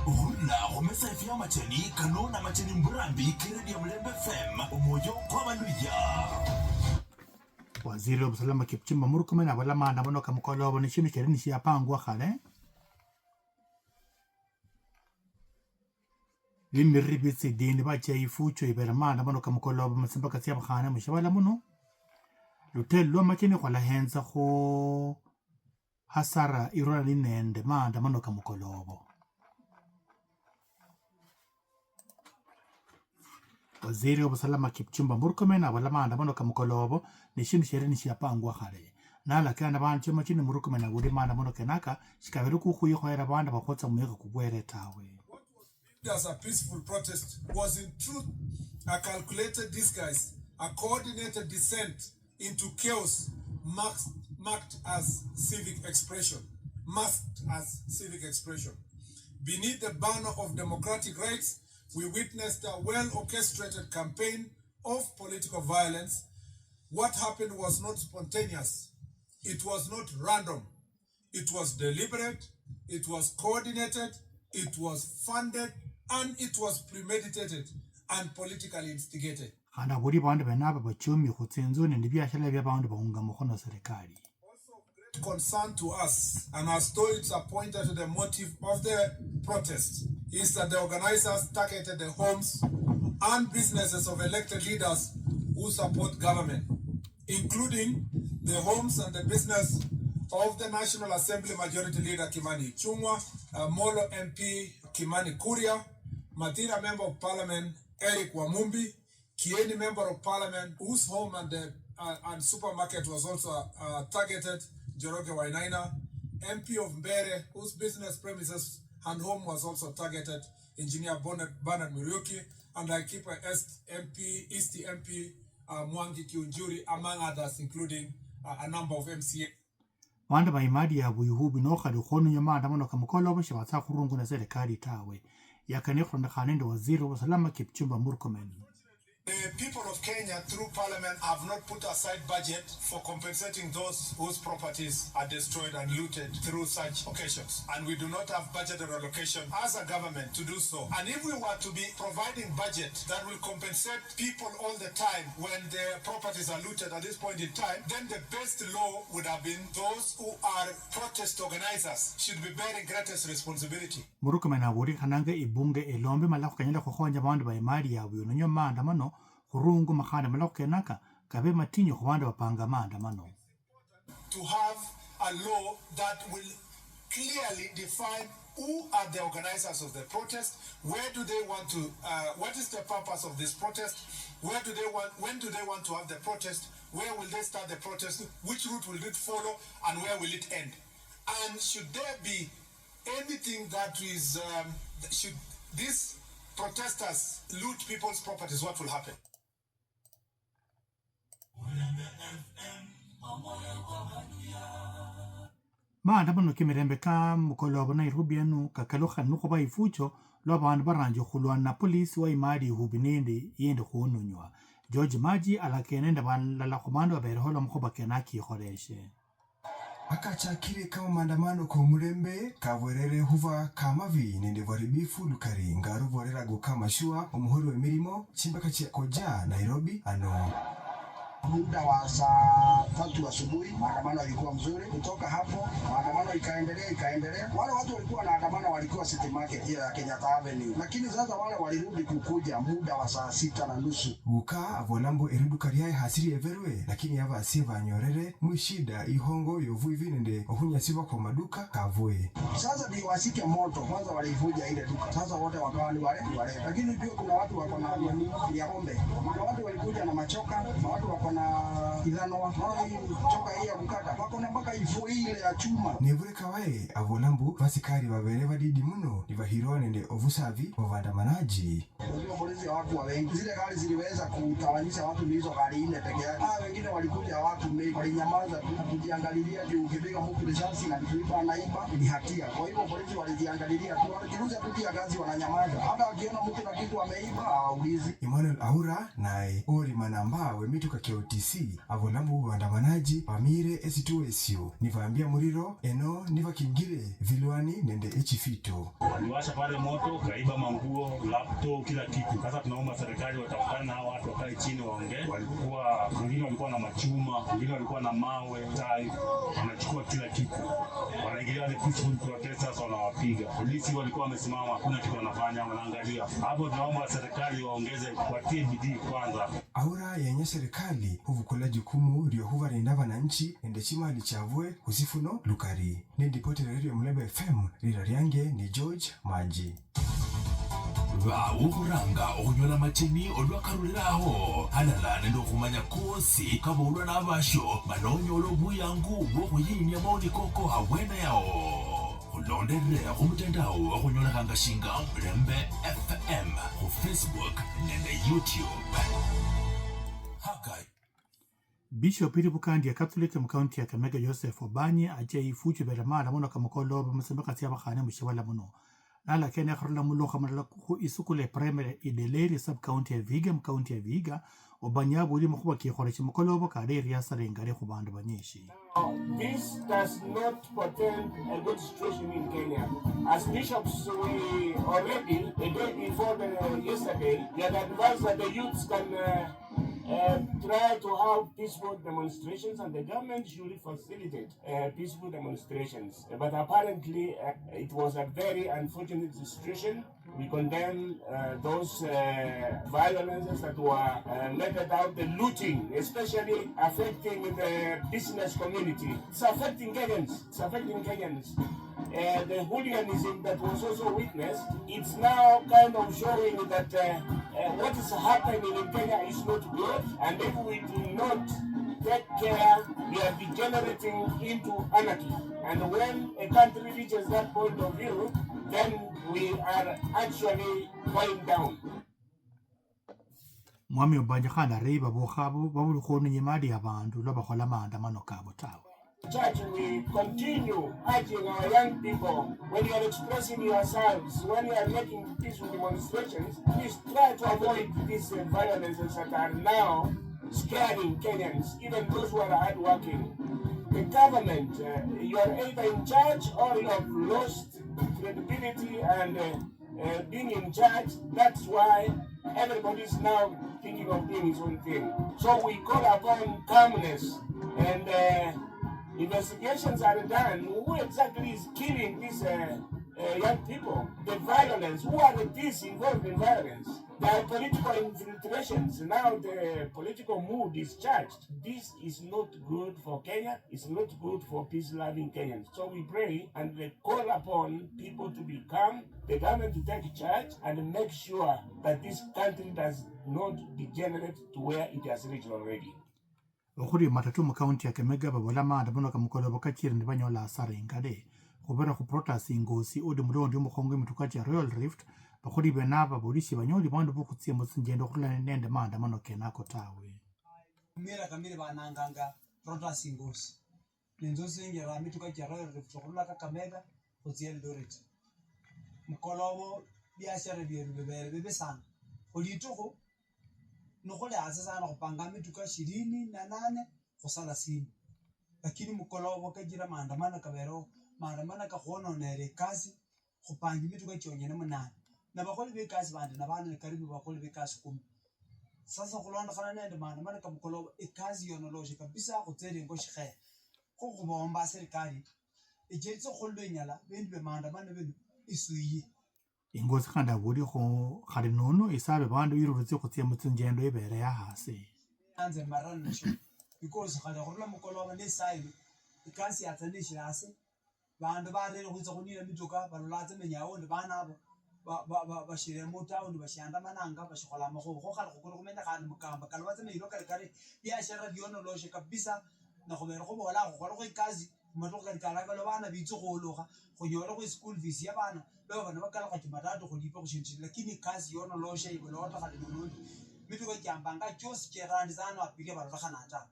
Hula umesafia machani kanona machani mburambi kiredi ya Mlembe FM umoyo kwa maluya. Waziri wa usalama Kipchumba Murkomen wala maandamano kamukolo wanishini kerini siyapangwa khale. Lini ribisi dini bacha ifucho ibera maandamano kamukolo masambaka siyapa khane mshabala muno. Lutelo machini kwa la henza ho hasara irona linende maandamano kamukolo. Waziri wa usalama Kipchumba Murkomen wala maandamano kamukolobo nishini sherini siyapangwa khale. Nala kana bantu choma chini Murkomen agudi maandamano kenaka shikaberu kukuyi khoera banda bakotsa muyeka kugwere tawe. As a peaceful protest was in truth a calculated disguise, a coordinated descent into chaos marked as civic expression. Beneath the banner of democratic rights, we witnessed a well-orchestrated campaign of political violence. What happened was not spontaneous. It was not random. It was deliberate. It was coordinated. It was funded. And it was premeditated and politically instigated. Ana buri bandu benaba bachumi khutsinzuni ndibyashala byabandu bahunga mukhono serikali. Also of great concern to us, and as though it's a pointer to the motive of the protest, is that the organizers targeted the homes and businesses of elected leaders who support government, including the homes and the business of the National Assembly Majority Leader Kimani Ichung'wah, Molo MP Kimani Kuria, Matira Member of Parliament Eric Wamumbi, Kieni Member of Parliament whose home and supermarket was also targeted, Njoroge Wainaina, MP of Mbeere whose business premises and home was also targeted, Engineer Bernard Muriuki, and Laikipia East MP Mwangi Kiunjuri, among others, including a number of MCA. Wanda baimadi ya buyuhubi noka dukhonu nyama andamano kamukolo bashibatsa khurungu na serikali tawe. Yakane khonda khanendo waziri wa usalama Kipchumba Murkomen. The people of Kenya through parliament have not put aside budget for compensating those whose properties are destroyed and looted through such occasions. And we do not have budgeted allocation as a government to do so. And if we were to be providing budget that will compensate people all the time when their properties are looted at this point in time, then the best law would have been those who are protest organizers should be bearing greatest responsibility. Murkomen aburi khananga ibunge elombe malako kanyela khokhonja bandu baimadi ya buyo nyo maandamano kurungu makhana malako kenaka kabe matinyo khwanda bapanga maandamano. To have a law that will clearly define who are the organizers of the protest, where do they want to, what is the purpose of this protest, when do they want to have the protest, where will they start the protest, which route will it follow, and where will it end? And should there be anything that is, should these protesters loot people's properties, what will happen? Maandamano kimirembe ka mukolobo Nairobi anu kakaloha nuko ba ifucho lo bandu baranjo khulwana na polisi wa imadi hubinende yende khununywa. George Maji alakenenda banala khumando aberehola mkhoba kenaki khoreshe. Akachakire kama maandamano kwa murembe kabwerere huva kamavi nende waribifu lukari ngaru vorera gukama shua umuhuri wa mirimo chimbaka koja Nairobi ano. Muda wa saa 3 asubuhi maandamano yalikuwa mzuri. Kutoka hapo maandamano ikaendelea. Wale watu walikuwa wanaandamana walikuwa City Market ya Kenyatta Avenue. Lakini sasa wale walirudi kukuja muda wa saa 6:30. Buka avolambo erudu kariyae hasiri everwe lakini yava asiva nyorere mwishida ihongo yovuivi nende ohunya siva kwa maduka kavoe. Sasa ni wasike moto kwanza walivuja ile duka. Sasa wote wakawa ni wale. Lakini pia kuna watu wako na ya pombe. Kuna watu walikuja na machoka, na watu wako na idhano wafai choka hii ya kukata wako na mpaka ifu ile ya chuma. Nevure kawae avolambu vasikari wabereva didi muno nivahirwa nende ovusavi wavandamanaji. Ndio polisi ya watu wengi zile gari ziliweza kutawanyisha watu hizo gari ile peke yake. Wengine walikuja watu walinyamaza kujiangalilia juu ukipiga mtu risasi na kuiba anaiba ni hatia. Kwa hivyo polisi walijiangalilia tu waliruhusu kutia gazi wananyamaza. Hata wakiona mtu na kitu ameiba hawaulizi. Emmanuel Aura naye ori manamba wemitu kakio KOTC abolamu waandamanaji pamire esituo esio nivaambia muriro eno nivakingire vilwani nende echifito. Waliwasha pale moto, kaiba manguo, laptop, kila kitu. Sasa tunaomba serikali watafutane na watu wakae chini waongee. Wengine walikuwa na machuma, wengine walikuwa na mawe, tai, wanachukua kila kitu. Wanaingilia wale peaceful protesters, wanawapiga. Polisi walikuwa wamesimama, hakuna kitu wanafanya, wanaangalia. Hapo tunaomba serikali waongeze, watie bidii kwanza. Aura yenye serikali huvukula jukumu ryohuvarinda vananchi ende chimali chavwe husifuno Lukari. Nindipoti Radio Mulembe FM rira ryange ni George Maji. Ukuranga okunyola machini olwakaruliraho halala nendo kumanya kosi kabulwa n'abasho banonyola obuyangu bw'okuyimya maoni koko hawena yao ulondere kumutandao okunyola kangashinga Mulembe FM ku Facebook nende YouTube. Hakai Bishop Iribukandi ya Catholic mkaunti ya Kakamega Joseph Obanye aje ifuchu beramala muno kamukolo bamusembeka tia bakhane mushibala muno nala kene kharula mulo khamala ku isukule primary ideleri sub county ya Viga mkaunti ya Viga Obanye abuli mukhuba kikhore chimukolo bokale riasa rengare ku bandu banyishi. This does not portend a good situation in Kenya. As bishops, we already, a day before yesterday, we had advised that the youths can try to have peaceful demonstrations and the government should facilitate peaceful demonstrations. But apparently, it was a very unfortunate situation. We condemn those violences that were meted out, the looting, especially affecting the business community. It's affecting Kenyans. It's affecting Kenyans. The hooliganism that was also witnessed, it's now kind of showing that what is happening in Kenya is not good, and if we do not take care, we are degenerating into anarchy. And when a country reaches that point of view, then we are actually going down. Mwami Obanye khana reiba bokhabu babulukhonu nyimadi abantu lobakhola maandamano kabo tawe. Church, we continue urging our young people, when you are expressing yourselves, when you are making peaceful demonstrations, please try to avoid these violences that are now scaring Kenyans, even those who are hardworking. The government, you are either in charge or you have lost credibility and being in charge. That's why everybody is now thinking of doing his own thing. So we call upon calmness and investigations are done. Who exactly is killing these young people? The violence. Who are these involved in violence? There are political infiltrations. Now the political mood is charged. This is not good for Kenya. It's not good for peace-loving Kenyans. So we pray and we call upon people to be calm, the government to take charge and make sure that this country does not degenerate to where it has reached already. Okhuri matatu mu county ya Kakamega babola maandamano kamukolo bakachira ndibanyola asara ingade khubera khu protest ingosi odi mulondi umukhongo imituka ya Royal Rift bakhuri benaba bolishi banyoli bandu bukutsie mutsinjendo khulana nende maandamano kenako tawe mira kamire bananganga protest ingosi nenzo sengera mituka ya Royal Rift khulana Kakamega khutsie Eldoret mukolobo biashara bebe sana olituko nokole asasana kupanga mituka 28 kusala simu lakini mukolobo kajira maandamano kabero maandamano kakhononere kazi kupanga mituka cyonyene munana nabakoli bekazi bandi nabana karibu bakoli bekazi 10 sasa kulonda kana nende maandamano kamukolobo ikazi yonoloje kabisa kutsere ngo shikhe kokubomba serikali ejeritse khulwenyala bendi be maandamano benu isuyi ingozi khanda buli kho khali nono isabe bandu irurutse khutsia mutsinjendo ibere ya hasi anze maranisho because khali khurula mukoloba nesayilo ikasi yatsanisha hasi bandu barere khutsa kunira mituka balulatse menyawo ndi bana abo bashire mu town bashanda mananga bashikhola makho kho khali khukuru kumenda khali mukamba kalwatse meyilo kali biashara byonoloje kabisa na khobera go bola go go ikazi matoka kala lo bana bitso go loga go nyola go school fees ya bana lo bana ba kala go matatu go lipa go shintshi lakini kazi yona lo she ibolo ta kali nono mitu go kyambanga chose kerandi zana apike ba khana ata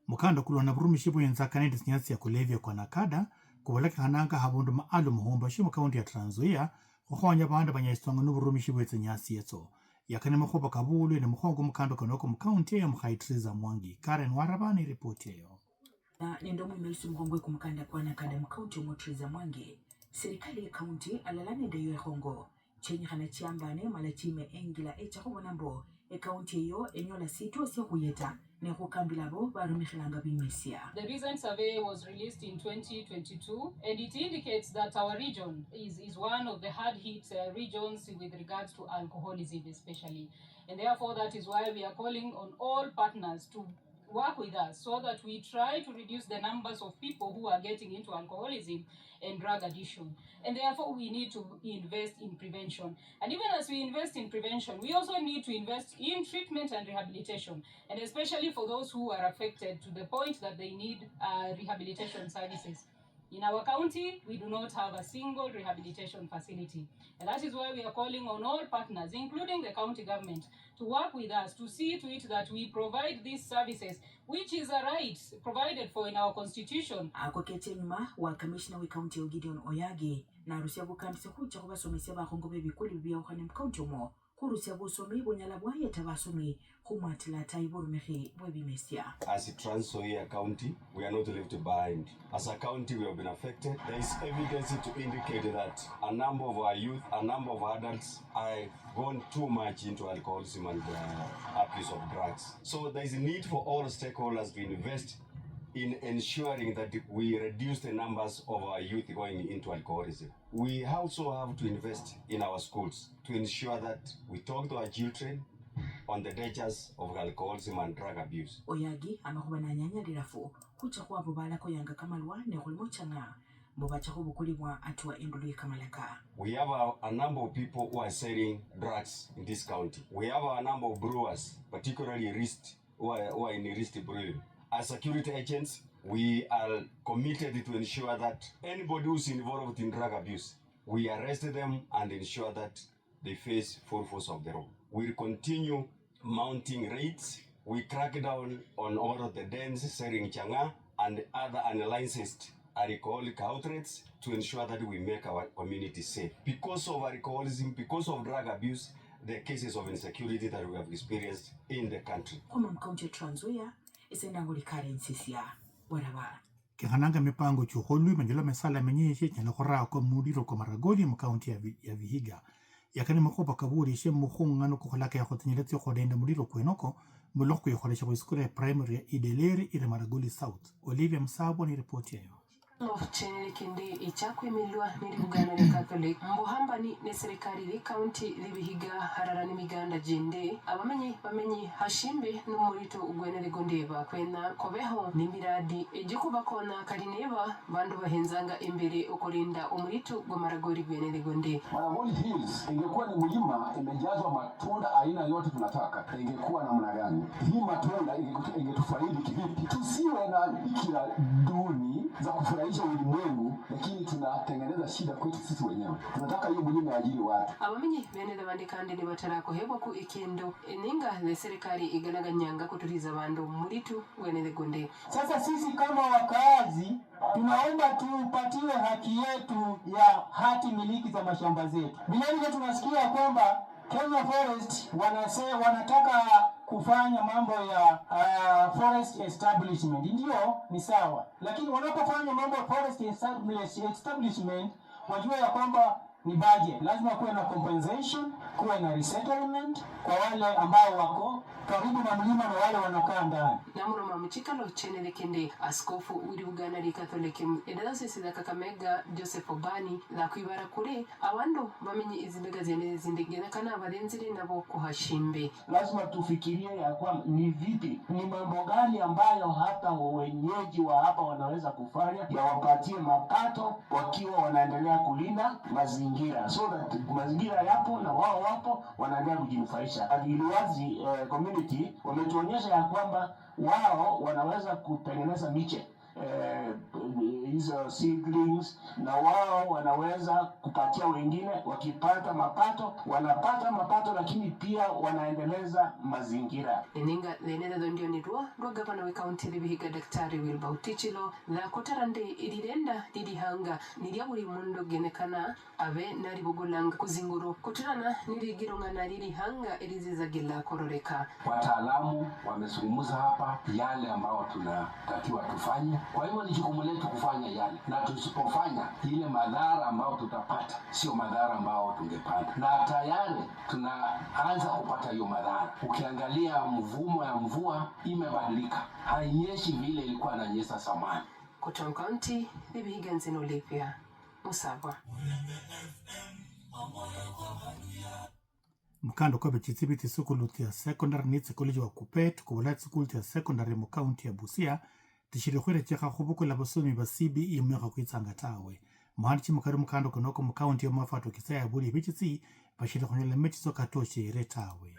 mukanda kulona burumishibo yenza kanende sinyasi ya kulevya kwa nakada kuboleka hananga habundu maalum homba shimu kaunti ya Trans Nzoia ukhonya bandu banyayisonga n'uburumishi bwetse nyasi yetso yakane mukhoba kabulu ne mukhongo mukando kanoko mukaunti ya Mkhaitriza Mwangi. Karen Warabani ripoti hiyo. Na nendo mwimelisi mgongwe kumkanda kwa nakanda mkaunti Mkhaitriza Mwangi. Serikali ya kaunti alalane ndeyo ehongo. Chenye hana chiambane malachime engila echa huwa nambo. Kaunti hiyo enyola situ siya kuyeta. The recent survey was released in 2022 and it indicates that our region is one of the hard-hit regions with regards to alcoholism especially. And therefore that is why we are calling on all partners to work with us so that we try to reduce the numbers of people who are getting into alcoholism and drug addiction. And therefore we need to invest in prevention. And even as we invest in prevention, we also need to invest in treatment and rehabilitation, and especially for those who are affected to the point that they need rehabilitation services. In our county, we do not have a single rehabilitation facility. And that is why we are calling on all partners, including the county government, to work with us to see to it that we provide these services, which is a right provided for in our constitution. Akokete nyuma wa commissioner wa county Gideon Oyagi na rusia gukambisa kucha kubasomesa bakongo bebikuli bya ukane mkaunti mo kurusia busomi bonyala bwaye tabasomi kumatila taiburu mehi webimesia. As a Trans Nzoia County, we are not left behind. As a county, we have been affected. There is evidence to indicate that a number of our youth, a number of adults are gone too much into alcoholism and abuse of drugs. So there is a need for all stakeholders to invest in ensuring that we reduce the numbers of our youth going into alcoholism. We also have to invest in our schools to ensure that we talk to our children on the dangers of alcoholism and drug abuse. Oyagi amakuba na nyanya lirafu kucha kwa bubala ko yanga kamalwa ne kulimo changa mbobacha ko bukulibwa atwa endulu kamalaka. We have a number of people who are selling drugs in this county. We have a number of brewers, particularly who are in wrist brewing. As security agents, we are committed to ensure that anybody who's involved in drug abuse, we arrest them and ensure that they face full force of the law. We'll continue mounting raids. We crack down on all of the dens selling changa and other unlicensed alcoholic outlets to ensure that we make our community safe. Because of alcoholism, because of drug abuse, the cases of insecurity that we have experienced in the country. Trans Nzoia isendanguli currency waraba. Kihananga mipango chuholu manjula mesala menyeshe chana khora ko mudiro ko maragoli mu county ya Vihiga. Yakane makopa kaburi she mukhungano ko kholaka ya khotinyeletse khodenda mudiro kwenoko muloko ya kholesha ko school primary ya Idelere ile Maragoli South. Olivia Msabo ni report yayo. Chenele kende ichakwe milwa niri Uganda le Catholic mbohambani ne serikali li county libihiga hararani miganda jende bamenyi hashimbe n'umurito ugwenele gondeba kwena kobeho nimiradi ejikuba kona kalineba bandu bahenzanga imbere ukolinda umurito gwa Maragoli gwenele gonde. Maragoli Hills ingekuwa ni mlima imejazwa matunda aina yote tunataka, ingekuwa namna gani? Hii matunda ingetufaidi kivipi? Tusiwe na kila duni za kufurahisha ulimwengu, lakini tunatengeneza shida kwetu sisi wenyewe. Tunataka hiyo mlima ajili watu. Abamenyi bene bandi kandi ni batarako hebo ku ikendo eninga le serikali iganaganyanga kuturiza bandu muritu gwenele gonde. Sasa sisi kama wakazi tunaomba tupatiwe haki yetu ya hati miliki za mashamba zetu. Vilevile tunasikia kwamba Kenya Forest wanataka kufanya mambo ya forest establishment. Ndio ni sawa, lakini wanapofanya mambo ya forest establishment wajua ya kwamba ni budget. Lazima kuwe na compensation, kuwe na resettlement kwa wale ambao wako karibu na mlima na wale wanakaa ndani. Namuno mamuchikalo chenele kende askofu uri Uganda li Catholic edase da Kakamega Joseph Obani la kwibara kure abando bamenyi izindega zene zindegena kana balenzire nabo kuhashimbe. Lazima tufikirie ya kwamba ni vipi, ni mambo gani ambayo hata wenyeji wa hapa wanaweza kufanya ya wapatie mapato wakiwa wanaendelea kulinda mazingira, so that mazingira yapo na wao wapo wanaendelea kujinufaisha. Adiliwazi community wametuonyesha ya kwamba wao wanaweza kutengeneza miche hizo seedlings, na wao wanaweza kupatia wengine. Wakipata mapato wanapata mapato, lakini pia wanaendeleza mazingira. Ninga lenene ndio ni ro gavana wa county Vihiga Daktari Wilbur Otichilo na kotarande irirenda dirihanga niria buri mundo genekana abe nari bugulanga kuzinguru kutirana nirigirunga nari hanga erizizagila kororeka. Wataalamu wamezungumza hapa yale ambao tunatakiwa tufanye. Kwa hivyo ni jukumu letu kufanya yale, na tusipofanya ile madhara ambao tutapata sio madhara ambao tungepata, na tayari tunaanza kupata hiyo madhara. Ukiangalia mvumo ya mvua imebadilika, hainyeshi vile ilikuwa inanyesha zamani. Kutoka county Vihiga Nzino Lipia Musabwa mkando kwa bechitsibiti sukulu tia secondary ni college wa Kupet kubula sukulu tia secondary mu county ya Busia tishirikhwere tshekha khubukula basomi ba CBE mwaka kwitsanga tawe mwanchi mukari mkando konoko mu county ya Mafato Kisaya buli bichitsi bashirikhonyela mechizo katoshi retawe.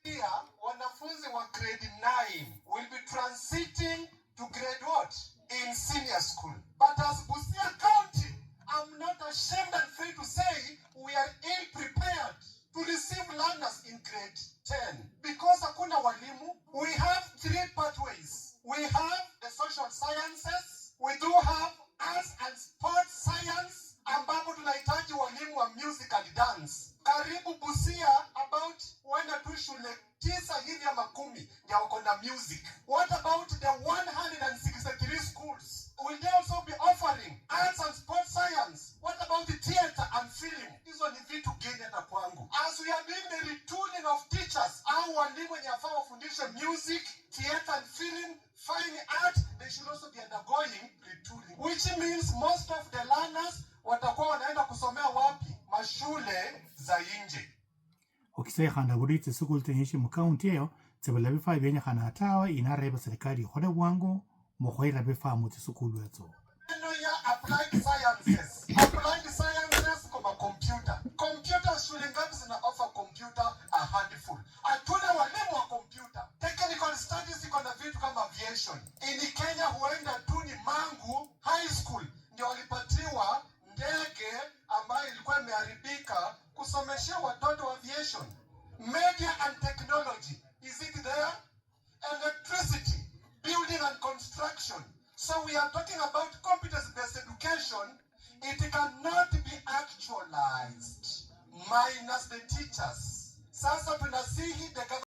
Here wanafunzi wa grade 9 will be transiting to grade what? In senior school. But as Busia County, I'm not ashamed and free to say we are ill prepared to receive learners in grade 10 because hakuna walimu. We have 3 pathways. We have the social sciences, we do have arts and sports science, ambapo tunahitaji walimu wa music and dance. Karibu Busia about wenda tu shule 9 hivi ama 10 ndio wako na music. What about the 163 schools? Will they also be offering arts and sports science? What about the theater and film? Hizo ni vitu geni hata kwangu. As we are doing the retooling of teachers, au walimu wenye afaa wafundishe music, theater and film, fine art, they should also be undergoing retooling. Which means most of the learners watakuwa wanaenda kusomea wapi? Mashule za nje. Okisai khanda buriti sukulu tenyishi mu county yo tsebela bifa byenya khana hatawa inareba serikali khode wangu mukhoira bifa mu sukulu yezo. Applied sciences kama computer. Computer shule ngapi zina offer computer? A handful. Hatuna walimu wa computer. Technical studies iko na vitu kama aviation. In Kenya huenda tu ni Mangu High School ndio walipatiwa ndege ambayo ilikuwa imeharibika kusomeshia watoto aviation. Media and technology, is it there? Electricity, building and construction. So we are talking about competence-based education. It cannot be actualized minus the teachers. Sasa tunasihi the